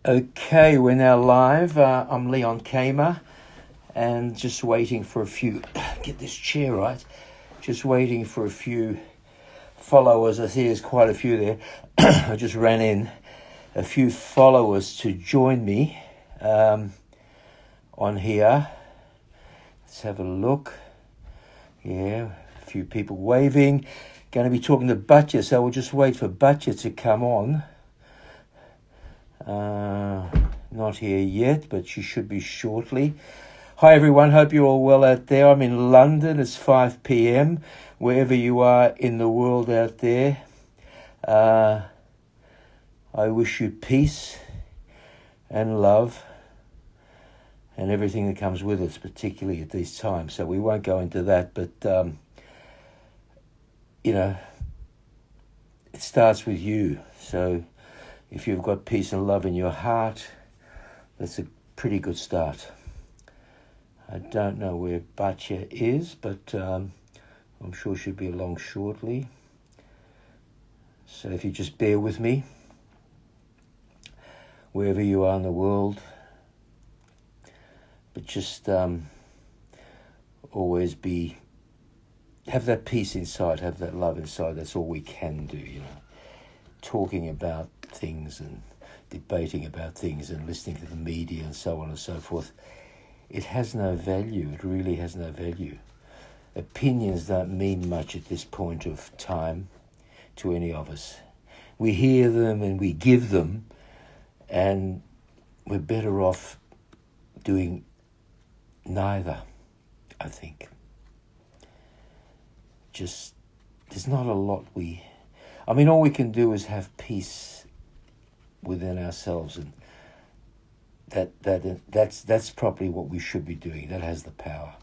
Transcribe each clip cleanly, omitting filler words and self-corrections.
Okay, we're now live. I'm Leon Kamer, and just waiting for a few. Get this chair right. Just waiting for a few followers. I see there's quite a few there. I just ran in a few followers to join me on here. Let's have a look. Yeah, a few people waving. Going to be talking to Batya, so we'll just wait for Batya to come on. Not here yet, but she should be shortly. Hi everyone, hope you're all well out there. I'm in London, it's 5 p.m. Wherever you are in the world out there, I wish you peace and love and everything that comes with it, particularly at these times. So we won't go into that, but it starts with you. So if you've got peace and love in your heart, that's a pretty good start. I don't know where Batya is, but I'm sure she'll be along shortly. So if you just bear with me, wherever you are in the world, but just always have that peace inside, have that love inside. That's all we can do, talking about things and debating about things and listening to the media and so on and so forth. It has no value. It really has no value. Opinions don't mean much at this point of time to any of us. We hear them and we give them, and we're better off doing neither, I think. Just, there's not a lot all we can do is have peace within ourselves, and that's probably what we should be doing. That has the power.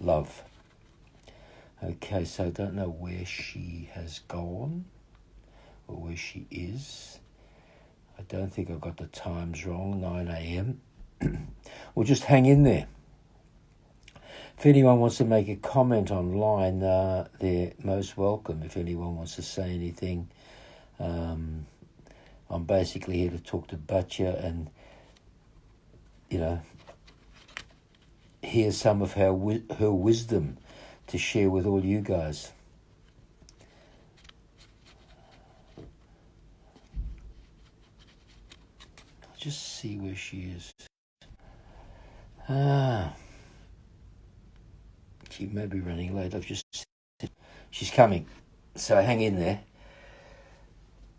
Love. Okay, so I don't know where she has gone or where she is. I don't think I've got the times wrong, 9 a.m. We'll just hang in there. If anyone wants to make a comment online, they're most welcome. If anyone wants to say anything, I'm basically here to talk to Batya and, hear some of her wisdom to share with all you guys. I'll just see where she is. She may be running late. She's coming, so hang in there.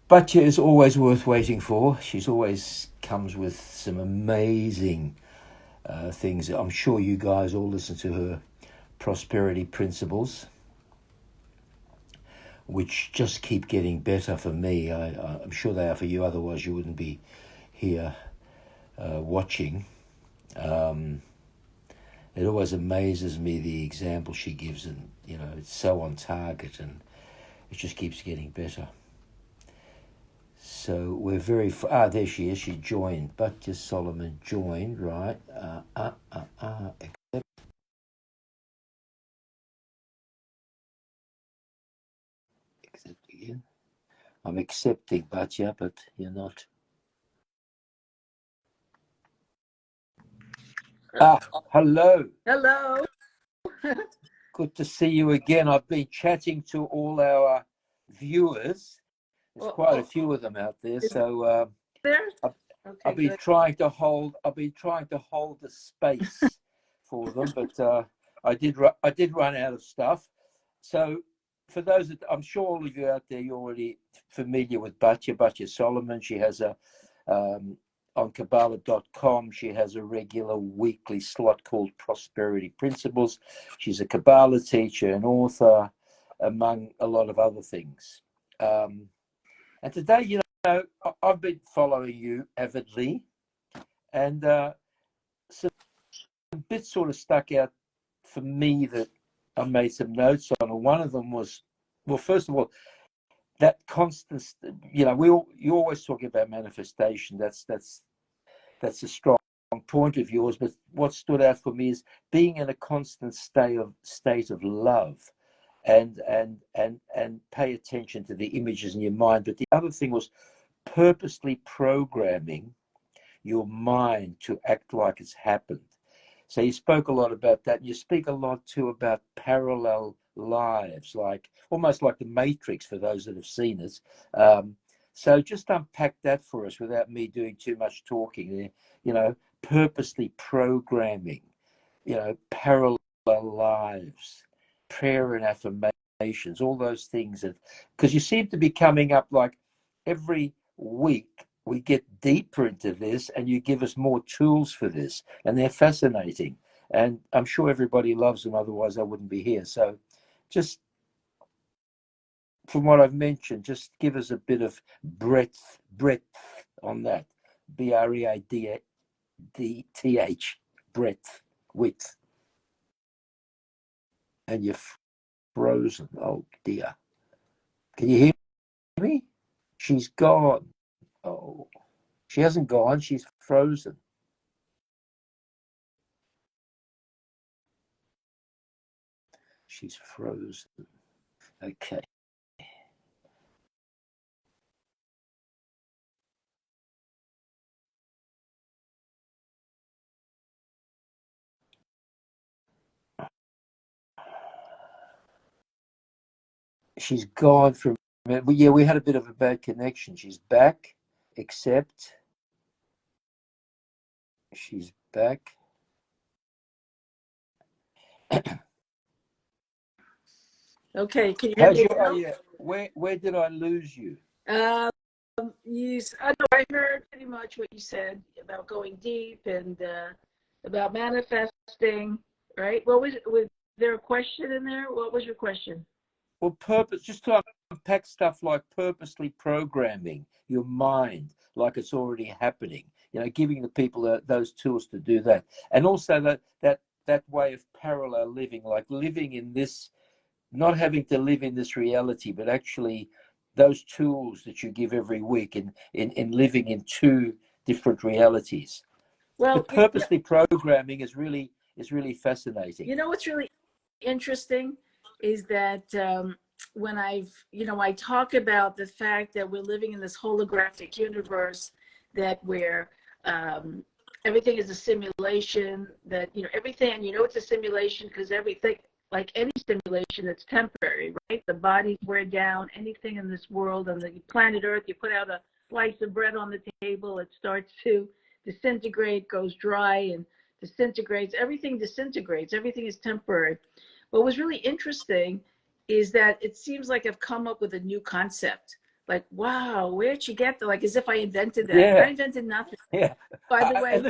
Batya is always worth waiting for. She's always comes with some amazing things. I'm sure you guys all listen to her prosperity principles, which just keep getting better for me. I'm sure they are for you, otherwise you wouldn't be here watching. It always amazes me, the example she gives, and it's so on target, and it just keeps getting better. So we're very there she is. She joined. Batya Solomon joined, right? Accept again. I'm accepting, Batya, but you're not. Hello. Hello. Good to see you again. I've been chatting to all our viewers. There's quite a few of them out there. So I've been trying to hold the space for them, but I did run out of stuff. So for those that, I'm sure all of you out there, you're already familiar with Batya Solomon. She has on Kabbalah.com, she has a regular weekly slot called Prosperity Principles. She's a Kabbalah teacher and author, among a lot of other things. And today, I've been following you avidly, and some bits sort of stuck out for me that I made some notes on. And one of them was, well, first of all, that constant, you always talk about manifestation. That's a strong point of yours. But what stood out for me is being in a constant state of love, and pay attention to the images in your mind. But the other thing was purposely programming your mind to act like it's happened. So you spoke a lot about that. And you speak a lot too about parallel lives, like almost like the Matrix for those that have seen it. So just unpack that for us without me doing too much talking. You know, purposely programming, you know, parallel lives, prayer and affirmations, all those things. Because you seem to be coming up like every week we get deeper into this and you give us more tools for this, and they're fascinating. And I'm sure everybody loves them, otherwise I wouldn't be here. So just from what I've mentioned, just give us a bit of breadth on that. BREIDTH, breadth, width. And you're frozen. Oh dear. Can you hear me? She's gone. Oh, she hasn't gone. She's frozen. She's frozen. Okay. She's gone from. Yeah, we had a bit of a bad connection. She's back, except she's back. Okay, can you hear me now? Yeah. Where did I lose you? I heard pretty much what you said about going deep and about manifesting, right? Was there a question in there? What was your question? Well, just to unpack stuff like purposely programming your mind like it's already happening, you know, giving the people those tools to do that. And also that way of parallel living, like living in this, not having to live in this reality, but actually those tools that you give every week in living in two different realities. Well, but purposely programming is really fascinating. You know what's really interesting is that when I talk about the fact that we're living in this holographic universe, that where everything is a simulation, that everything, it's a simulation because everything, like any simulation, it's temporary, right? The bodies wear down. Anything in this world, on the planet Earth, you put out a slice of bread on the table, it starts to disintegrate, goes dry, and disintegrates. Everything disintegrates. Everything is temporary. What was really interesting is that it seems like I've come up with a new concept. Like, wow, where'd you get that? Like, as if I invented that. Yeah. I invented nothing. Yeah. By the way,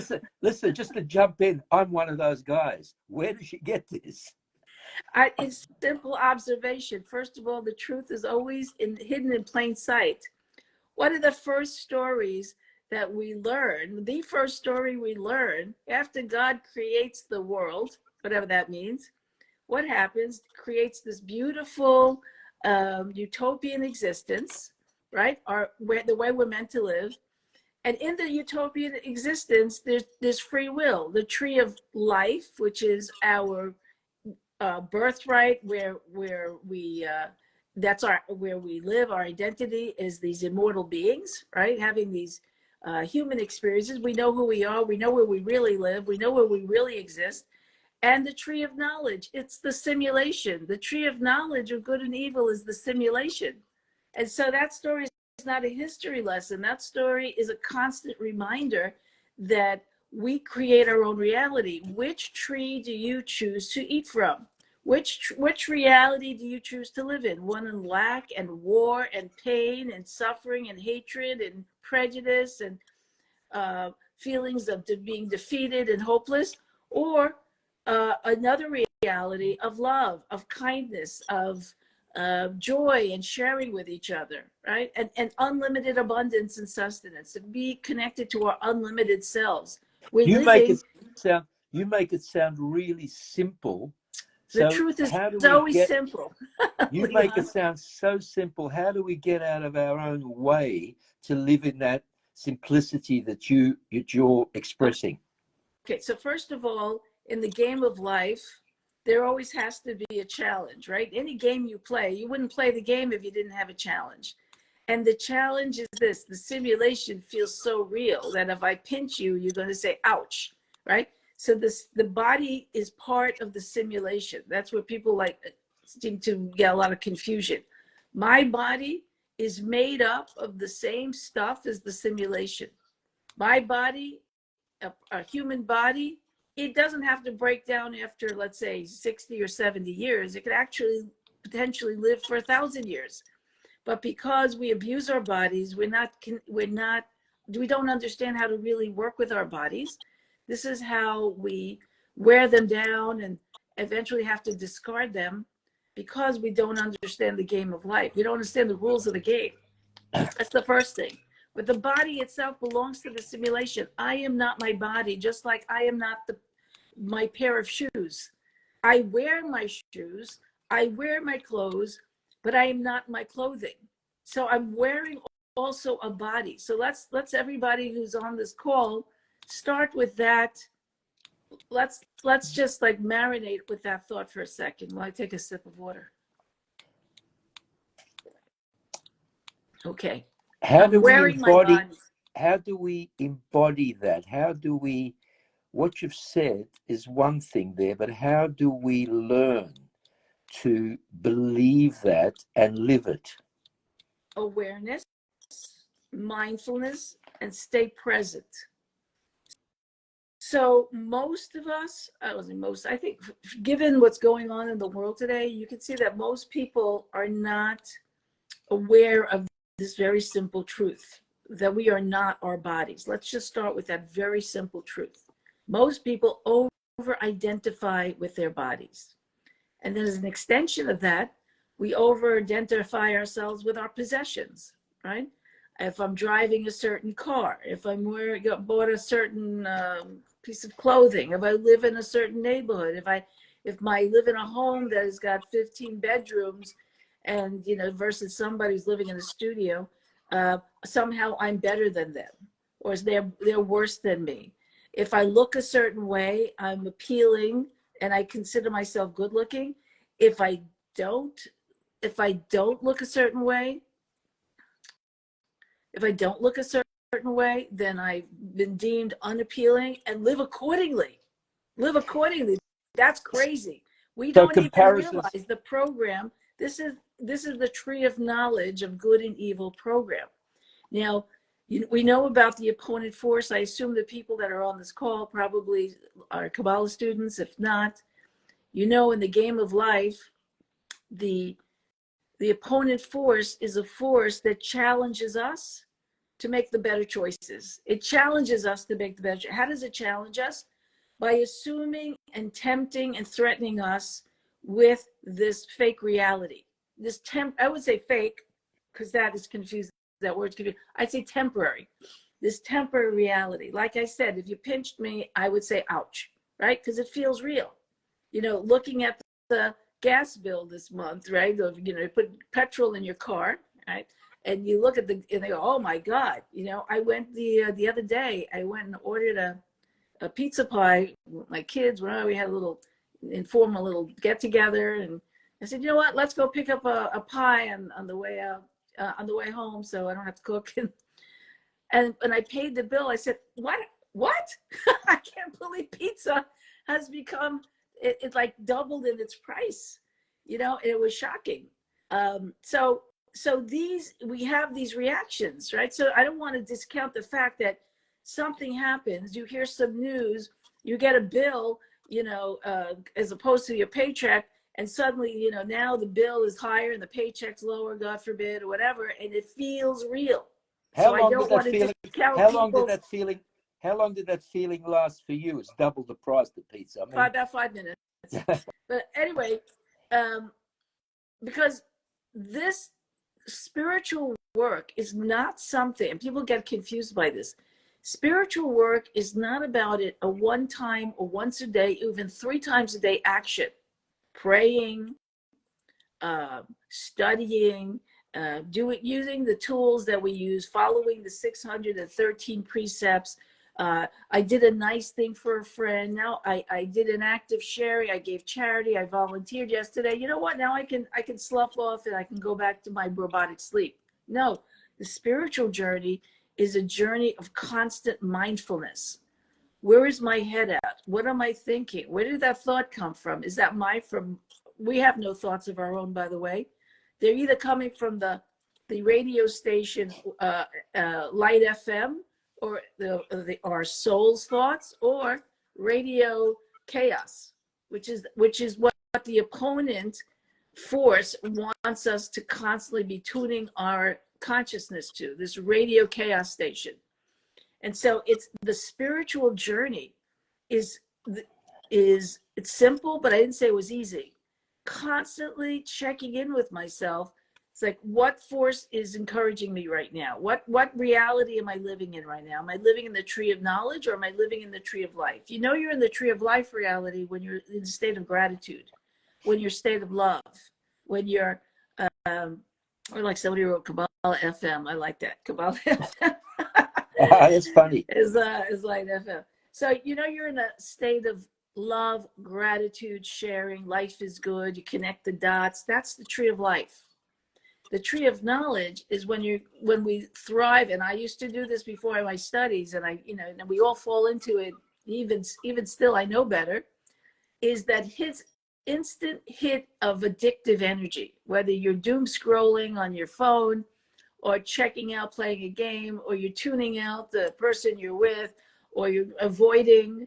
listen, just to jump in, I'm one of those guys. Where did she get this? It's simple observation. First of all, the truth is always hidden in plain sight. One of the first stories that we learn, the first story we learn after God creates the world, whatever that means, what happens, creates this beautiful utopian existence, right? The way we're meant to live. And in the utopian existence, there's free will. The tree of life, which is our birthright, where we where we live. Our identity is these immortal beings, right? Having these human experiences. We know who we are. We know where we really live. We know where we really exist. And the tree of knowledge, it's the simulation. The tree of knowledge of good and evil is the simulation. And so that story is not a history lesson. That story is a constant reminder that we create our own reality. Which tree do you choose to eat from? Which reality do you choose to live in? One in lack and war and pain and suffering and hatred and prejudice and feelings of being defeated and hopeless, or another reality of love, of kindness, of joy and sharing with each other, right? And unlimited abundance and sustenance, and be connected to our unlimited selves. You make it sound really simple. The truth is always simple. You make it sound so simple. How do we get out of our own way to live in that simplicity that you're expressing? Okay, so first of all, in the game of life, there always has to be a challenge, right? Any game you play, you wouldn't play the game if you didn't have a challenge. And the challenge is this: the simulation feels so real that if I pinch you, you're going to say, ouch, right? So the body is part of the simulation. That's where people seem to get a lot of confusion. My body is made up of the same stuff as the simulation. My body, a human body, it doesn't have to break down after, let's say, 60 or 70 years. It could actually potentially live for 1,000 years. But because we abuse our bodies, we don't understand how to really work with our bodies. This is how we wear them down and eventually have to discard them, because we don't understand the game of life. We don't understand the rules of the game. That's the first thing. But the body itself belongs to the simulation. I am not my body, just like I am not my pair of shoes. I wear my shoes, I wear my clothes, but I am not my clothing. So I'm wearing also a body. So let's everybody who's on this call start with that. Let's just like marinate with that thought for a second while I take a sip of water. Okay. How do we embody that? What you've said is one thing there, but how do we learn to believe that and live it? Awareness, mindfulness, and stay present. So most of us, I think, given what's going on in the world today, you can see that most people are not aware of this very simple truth, that we are not our bodies. Let's just start with that very simple truth. Most people over-identify with their bodies. And then as an extension of that, we over-identify ourselves with our possessions, right? If I'm driving a certain car, if I'm bought a certain piece of clothing, if I live in a certain neighborhood, if I live in a home that has got 15 bedrooms, and versus somebody who's living in a studio, somehow I'm better than them, or they're worse than me. If I look a certain way, I'm appealing, and I consider myself good looking. If I don't look a certain way, then I've been deemed unappealing, and live accordingly. That's crazy. We don't even realize the program. This is the tree of knowledge of good and evil program. Now, we know about the opponent force. I assume the people that are on this call probably are Kabbalah students. If not, in the game of life, the opponent force is a force that challenges us to make the better choices. It challenges us to make the better. How does it challenge us? By assuming and tempting and threatening us with this fake reality. I would say fake, because that is confusing. That word's confusing. I'd say temporary. This temporary reality. Like I said, if you pinched me, I would say ouch, right? Because it feels real. Looking at the gas bill this month, right? You put petrol in your car, right? And you look at and they go, oh my God. I went the other day, I went and ordered a pizza pie with my kids. We had a little informal get together, and I said, you know what? Let's go pick up a pie on the way out, on the way home, so I don't have to cook. And I paid the bill. I said, what? I can't believe pizza has become it like doubled in its price. It was shocking. So we have these reactions, right? So I don't want to discount the fact that something happens, you hear some news, you get a bill, as opposed to your paycheck, and suddenly, now the bill is higher and the paycheck's lower, God forbid, or whatever, and it feels real. How long did that feeling last for you? It's double the price of pizza. About 5 minutes. But anyway, because this spiritual work is not something, and people get confused by this. Spiritual work is not about a one time or once a day, even 3 times a day action. Praying, studying, using the tools that we use, following the 613 precepts. I did a nice thing for a friend. Now I did an act of sharing. I gave charity. I volunteered yesterday. You know what? Now I can slough off and I can go back to my robotic sleep. No, The spiritual journey is a journey of constant mindfulness. Where is my head at? What am I thinking? Where did that thought come from? Is that we have no thoughts of our own, by the way. They're either coming from the radio station, Light FM, or our soul's thoughts, or radio chaos, which is what the opponent force wants us to constantly be tuning our consciousness to, this radio chaos station. And so it's the spiritual journey is it's simple, but I didn't say it was easy. Constantly checking in with myself. It's like, what force is encouraging me right now? What reality am I living in right now? Am I living in the tree of knowledge, or am I living in the tree of life? You know, you're in the tree of life reality when you're in a state of gratitude, when you're state of love, when you're or like somebody wrote Kabbalah FM. I like that. Kabbalah FM. It's funny. Is like FM. So you know you're in a state of love, gratitude, sharing. Life is good. You connect the dots. That's the tree of life. The tree of knowledge is when we thrive. And I used to do this before my studies, and and we all fall into it. Even still, I know better. Is that instant hit of addictive energy, whether you're doom scrolling on your phone, or checking out playing a game, or you're tuning out the person you're with, or you're avoiding,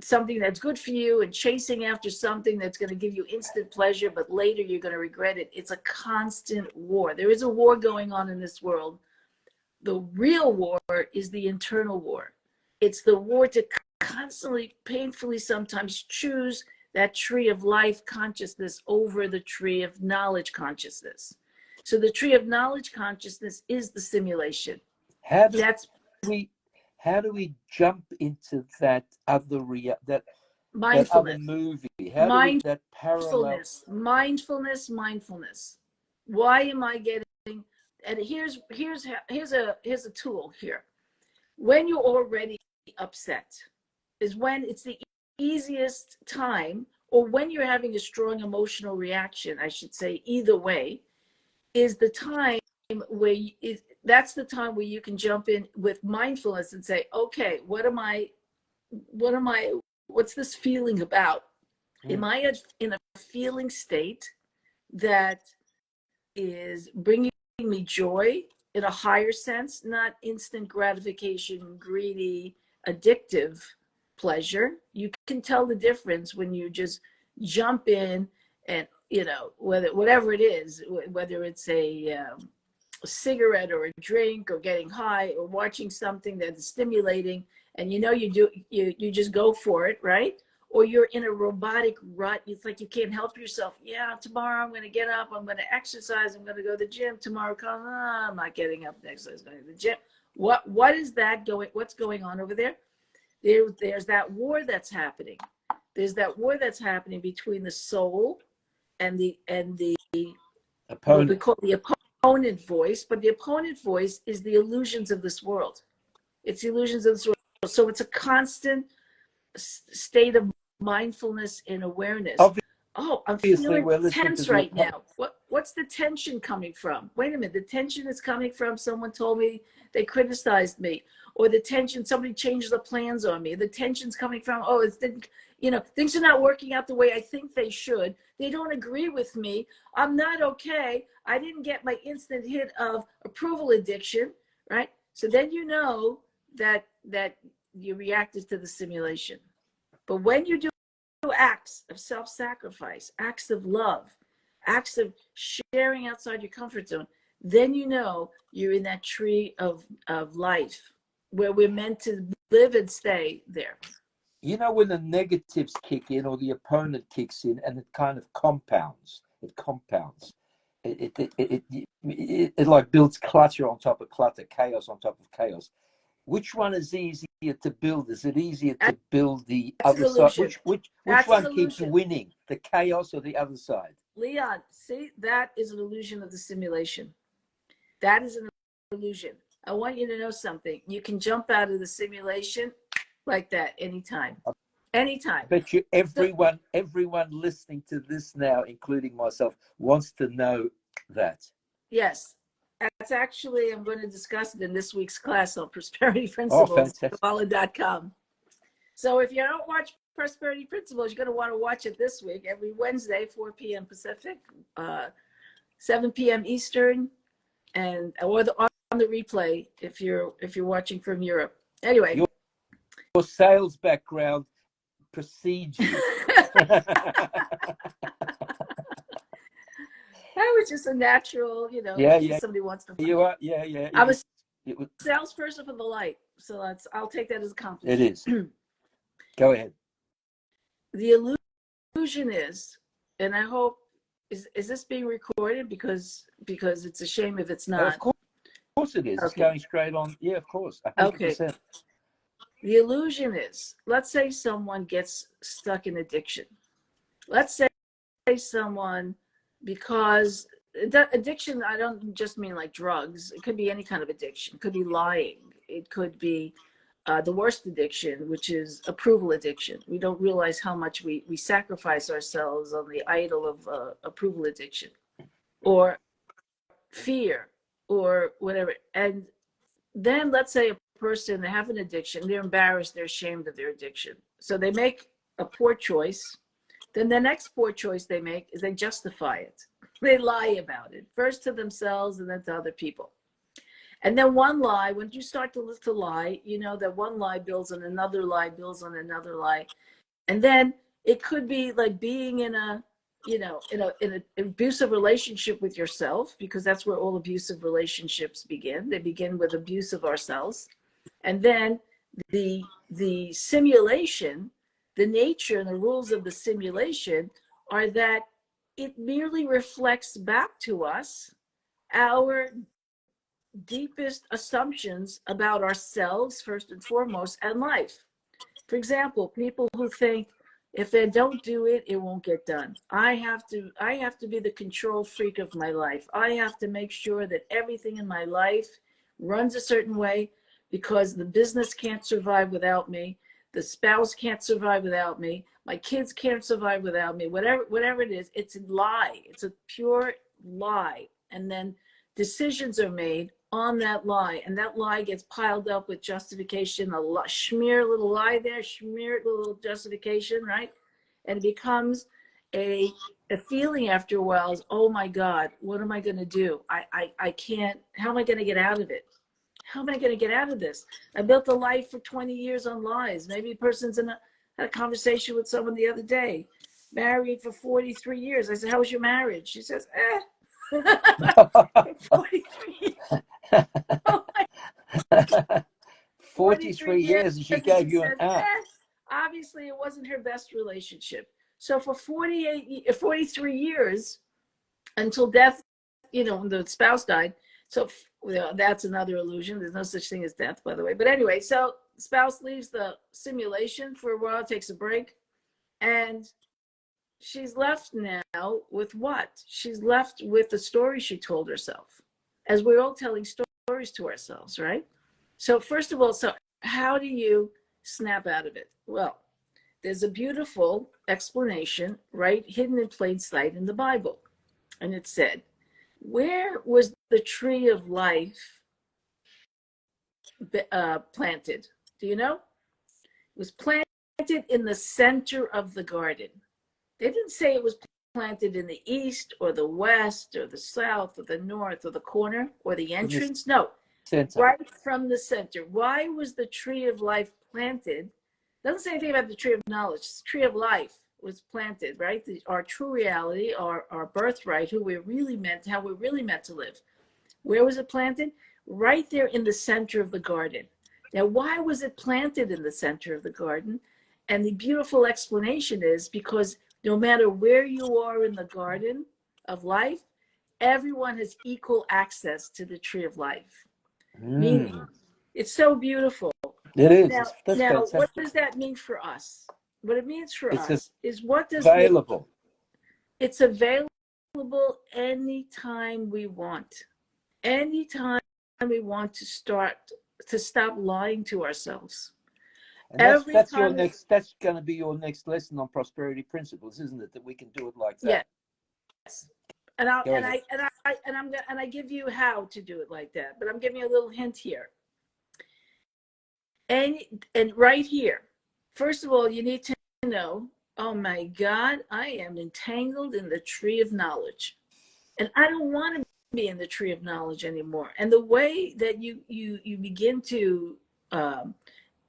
something that's good for you and chasing after something that's going to give you instant pleasure, but later you're going to regret it. It's a constant war. There is a war going on in this world. The real war is the internal war. It's the war to constantly, painfully sometimes choose that tree of life consciousness over the tree of knowledge consciousness. So the tree of knowledge consciousness is the simulation. How do we jump into that other that other movie? That parallel? Mindfulness. Why am I getting? And here's a tool here. When you're already upset is when it's the easiest time, or when you're having a strong emotional reaction, I should say, either way, is the time where that's the time where you can jump in with mindfulness and say, okay, what's this feeling about? Am I in a feeling state that is bringing me joy in a higher sense, not instant gratification, greedy, addictive pleasure? You can tell the difference when you just jump in and, whatever it is, whether it's a cigarette or a drink or getting high or watching something that is stimulating, and you just go for it, right? Or you're in a robotic rut. It's like you can't help yourself. Yeah, tomorrow I'm going to get up. I'm going to exercise. I'm going to go to the gym. Tomorrow comes, I'm not getting up next. I'm going to the gym. What is that going? What's going on over there? There's that war that's happening. There's that war that's happening between the soul and the opponent. What we call the opponent voice. But the opponent voice is the illusions of this world. It's the illusions of this world. So it's a constant state of mindfulness and awareness. I'm feeling tense right now. What's the tension coming from? Wait a minute. The tension is coming from someone told me they criticized me, or the tension, somebody changed the plans on me. The tension's coming from, things are not working out the way I think they should. They don't agree with me. I'm not okay. I didn't get my instant hit of approval addiction, right? So then you know that you reacted to the simulation. But when you do acts of self-sacrifice, acts of love, acts of sharing outside your comfort zone, then you know you're in that tree of life where we're meant to live and stay there. You know, when the negatives kick in or the opponent kicks in, and it kind of compounds. It like builds clutter on top of clutter, chaos on top of chaos. Which one is easier to build? Is it easier to build the other side? Which one keeps winning, the chaos or the other side? Leon, see, that is an illusion of the simulation. That is an illusion. I want you to know something. You can jump out of the simulation like that anytime. Anytime. I bet you everyone listening to this now, including myself, wants to know that. Yes. That's actually, I'm going to discuss it in this week's class on Prosperity Oh, Principles, fantastic. Kabbalah.com. So if you don't watch Prosperity Principles, you're going to want to watch it this week, every Wednesday, 4 p.m. Pacific, 7 p.m. Eastern, and or on the replay if you're watching from Europe. Anyway, your sales background precedes you. That was just a natural, Yeah. somebody wants to. You are, yeah. I'm a salesperson for the light, so I'll take that as a compliment. It is. Go ahead. The illusion is, and I hope, is this being recorded? Because it's a shame if it's not. Of course it is. Okay. It's going straight on. Yeah, of course. 100%. Okay. The illusion is, let's say someone gets stuck in addiction. Let's say someone, because addiction, I don't just mean like drugs. It could be any kind of addiction. It could be lying. It could be the worst addiction, which is approval addiction. We don't realize how much we sacrifice ourselves on the idol of approval addiction, or fear, or whatever. And then let's say a person, they have an addiction, they're embarrassed, they're ashamed of their addiction. So they make a poor choice. Then the next poor choice they make is they justify it. They lie about it, first to themselves and then to other people. And then one lie, when you start to lie, you know that one lie builds on another lie, builds on another lie. And then it could be like being in an abusive relationship with yourself, because that's where all abusive relationships begin. They begin with abuse of ourselves. And then the simulation, the nature and the rules of the simulation are that it merely reflects back to us our deepest assumptions about ourselves, first and foremost, and life. For example, people who think if they don't do it, it won't get done. I have to be the control freak of my life. I have to make sure that everything in my life runs a certain way, because the business can't survive without me. The spouse can't survive without me. My kids can't survive without me. Whatever it is, it's a lie. It's a pure lie. And then decisions are made on that lie, and that lie gets piled up with justification, smear little lie there, smear little justification, right? And it becomes a feeling after a while is, oh my God, what am I going to do? I can't, how am I going to get out of it? How am I going to get out of this? I built a life for 20 years on lies. Maybe a person's had a conversation with someone the other day, married for 43 years. I said, how was your marriage? She says, 43 oh 43 years, and she gave you an obviously it wasn't her best relationship. So for 43 years, until death, the spouse died. So that's another illusion. There's no such thing as death, by the way. But anyway, so spouse leaves the simulation for a while, takes a break, and she's left now with what? She's left with the story she told herself, as we're all telling stories to ourselves, right? So first of all, so how do you snap out of it? Well, there's a beautiful explanation right hidden in plain sight in the Bible. And it said, where was the tree of life planted? Do you know? It was planted in the center of the garden. They didn't say it was planted in the east or the west or the south or the north or the corner or the entrance. No, center. Right from the center. Why was the tree of life planted? Doesn't say anything about the tree of knowledge. The tree of life was planted, right? Our true reality, our birthright, how we're really meant to live. Where was it planted? Right there in the center of the garden. Now, why was it planted in the center of the garden? And the beautiful explanation is because no matter where you are in the garden of life, everyone has equal access to the tree of life. Meaning, it's so beautiful. It is. Now what does that mean for us? What it means for us is available. It's available anytime we want. Anytime we want to stop lying to ourselves. And that's going to be your next lesson on prosperity principles, isn't it? That we can do it like that. Yes. I give you how to do it like that, but I'm giving you a little hint here. And right here, first of all, you need to know, oh my God, I am entangled in the tree of knowledge, and I don't want to be in the tree of knowledge anymore. And the way that you begin to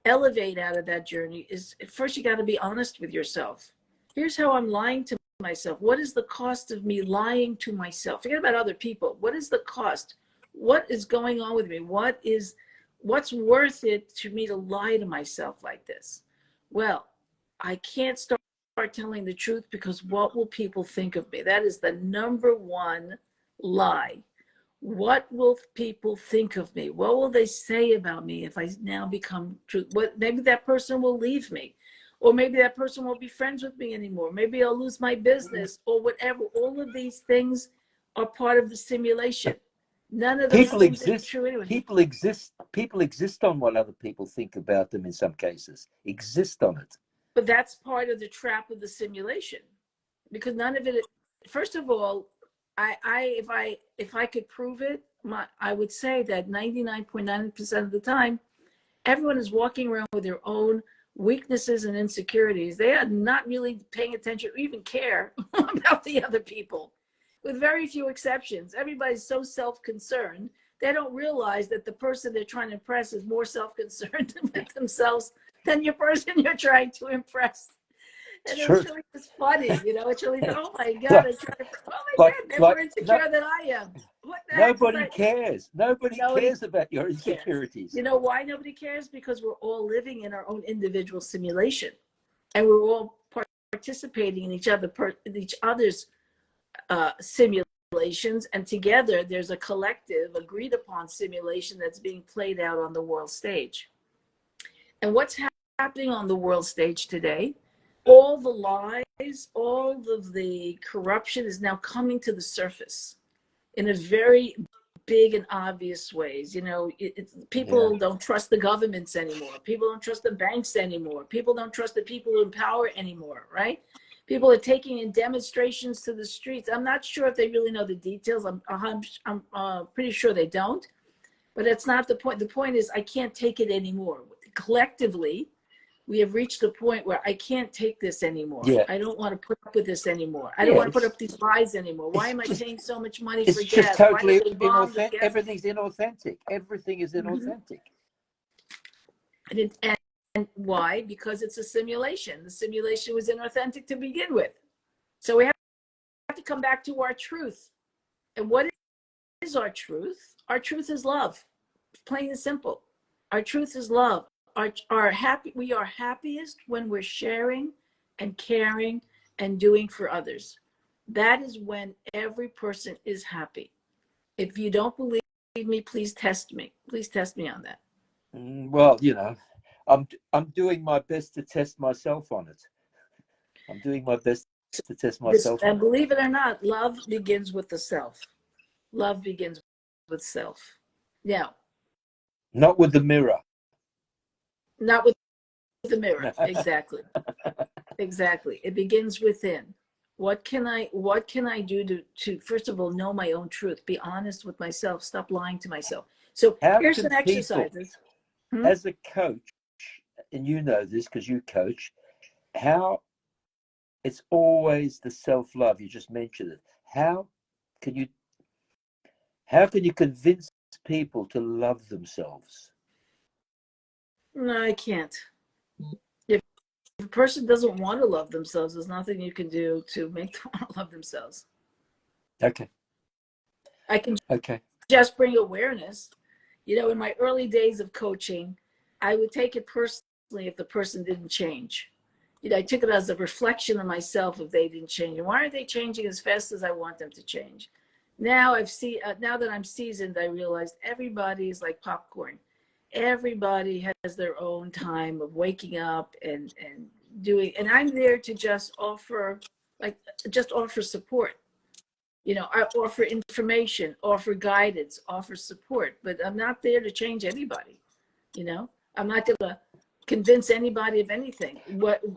elevate out of that journey is, first you got to be honest with yourself. Here's how I'm lying to myself. What is the cost of me lying to myself? Forget about other people. What is the cost? What is going on with me? What's worth it to me to lie to myself like this? Well, I can't start telling the truth, because what will people think of me? That is the number one lie. What will people think of me? What will they say about me if I now become truth? Maybe that person will leave me, or maybe that person won't be friends with me anymore. Maybe I'll lose my business, or whatever. All of these things are part of the simulation. None of those things are true anyway. People exist on what other people think about them in some cases. Exist on it. But that's part of the trap of the simulation, because none of it. First of all, if I could prove it, I would say that 99.9% of the time, everyone is walking around with their own weaknesses and insecurities. They are not really paying attention or even care about the other people, with very few exceptions. Everybody's so self-concerned, they don't realize that the person they're trying to impress is more self-concerned with themselves than your person you're trying to impress. And it's really just funny, it's really, oh my God, they're more insecure than I am. Nobody cares. Nobody cares about your insecurities. You know why nobody cares? Because we're all living in our own individual simulation, and we're all participating in each other's simulations, and together there's a collective, agreed upon simulation that's being played out on the world stage. And what's happening on the world stage today? All the lies, all of the corruption is now coming to the surface in a very big and obvious ways. People don't trust the governments anymore. People don't trust the banks anymore. People don't trust the people in power anymore, right? People are taking in demonstrations to the streets. I'm not sure if they really know the details. I'm pretty sure they don't, but that's not the point. The point is, I can't take it anymore. Collectively, we have reached a point where I can't take this anymore. Yeah. I don't want to put up with this anymore. I don't want to put up these lies anymore. Why am I paying so much money for gas? It's just totally inauthentic. Everything's inauthentic. Everything is inauthentic. And why? Because it's a simulation. The simulation was inauthentic to begin with. So we have to come back to our truth. And what is our truth? Our truth is love. Plain and simple. Our truth is love. We are happiest when we're sharing and caring and doing for others. That is when every person is happy. If you don't believe me, please test me. Please test me on that. Well, I'm doing my best to test myself on it. I'm doing my best to test myself. And believe it or not, love begins with the self. Love begins with self. Now, not with the mirror. Not with the mirror. Exactly. Exactly. It begins within. What can I do to first of all know my own truth? Be honest with myself. Stop lying to myself. So here's some exercises. As a coach, and you know this because you coach, how it's always the self-love. You just mentioned it. How can you convince people to love themselves? No, I can't. If a person doesn't want to love themselves, there's nothing you can do to make them want to love themselves. Okay. I can just bring awareness. In my early days of coaching, I would take it personally if the person didn't change. I took it as a reflection of myself if they didn't change. And why aren't they changing as fast as I want them to change? Now now that I'm seasoned, I realized everybody is like popcorn. Everybody has their own time of waking up and doing, and I'm there to just offer support. I offer information, offer guidance, offer support, but I'm not there to change anybody. I'm not going to convince anybody of anything.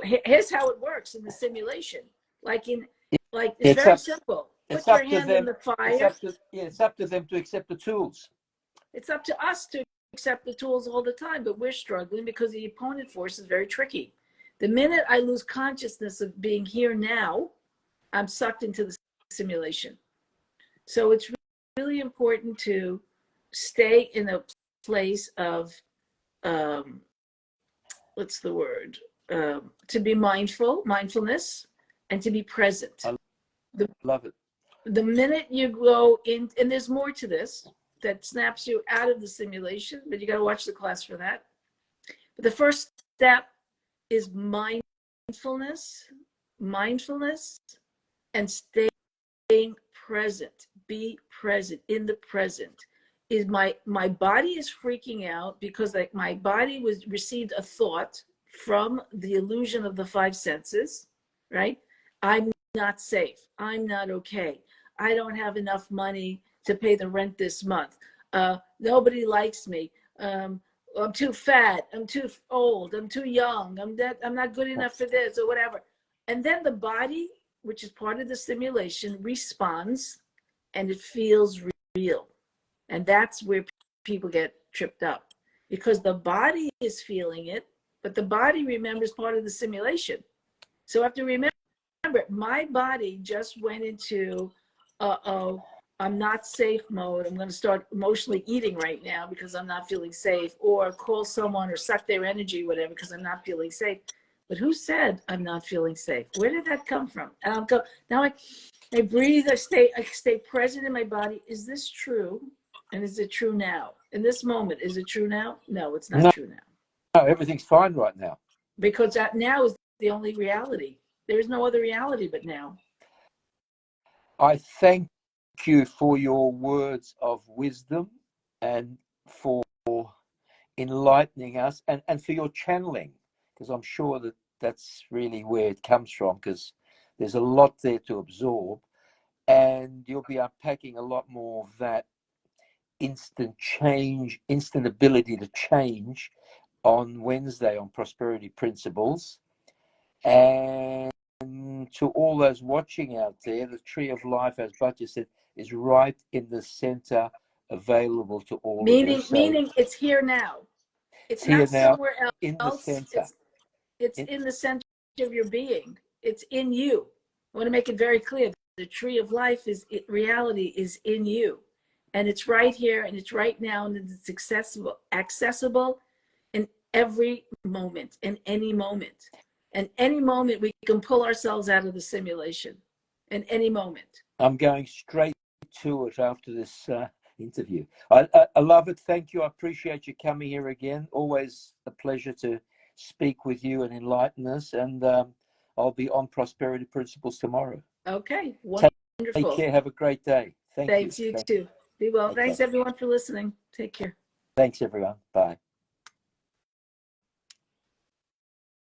Here's how it works in the simulation. It's very simple. put your hand in the fire. It's up to them to accept the tools. It's up to us to accept the tools all the time, but we're struggling because the opponent force is very tricky. The minute I lose consciousness of being here now, I'm sucked into the simulation. So it's really important to stay in a place of, what's the word? To be mindfulness, and to be present. I love it. The minute you go in, and there's more to this that snaps you out of the simulation, but you got to watch the class for that. But the first step is mindfulness, and staying present. Be present in the present. Is my body is freaking out because like my body received a thought from the illusion of the five senses, right? I'm not safe. I'm not okay. I don't have enough money to pay the rent this month. Nobody likes me. I'm too fat. I'm too old. I'm too young. I'm not good enough for this or whatever. And then the body, which is part of the simulation, responds, and it feels real. And that's where people get tripped up, because the body is feeling it, but the body remembers part of the simulation. So I have to remember, my body just went into, I'm not safe mode. I'm going to start emotionally eating right now because I'm not feeling safe, or call someone or suck their energy, whatever, because I'm not feeling safe. But who said I'm not feeling safe? Where did that come from? And I'll go, now I breathe, I stay present in my body. Is this true? And is it true now? In this moment, is it true now? No, it's not true now. No, everything's fine right now. Because that now is the only reality. There is no other reality but now. I thank you for your words of wisdom and for enlightening us, and for your channeling, because I'm sure that that's really where it comes from, because there's a lot there to absorb, and you'll be unpacking a lot more of that instant ability to change on Wednesday on Prosperity Principles. And to all those watching out there, the Tree of Life, as Batya said, is right in the center, available to all of us. Meaning it's here now. It's here not now, somewhere else. in the center. It's in the center of your being. It's in you. I want to make it very clear. The Tree of Life reality is in you. And it's right here, and it's right now, and it's accessible in every moment, in any moment. And any moment we can pull ourselves out of the simulation. In any moment. I'm going straight to it after this interview. I love it. Thank you. I appreciate you coming here again. Always a pleasure to speak with you and enlighten us. And I'll be on Prosperity Principles tomorrow. Okay. Wonderful. Take care. Have a great day. Thanks, you too. Be well. Thanks, everyone, for listening. Take care. Thanks, everyone. Bye.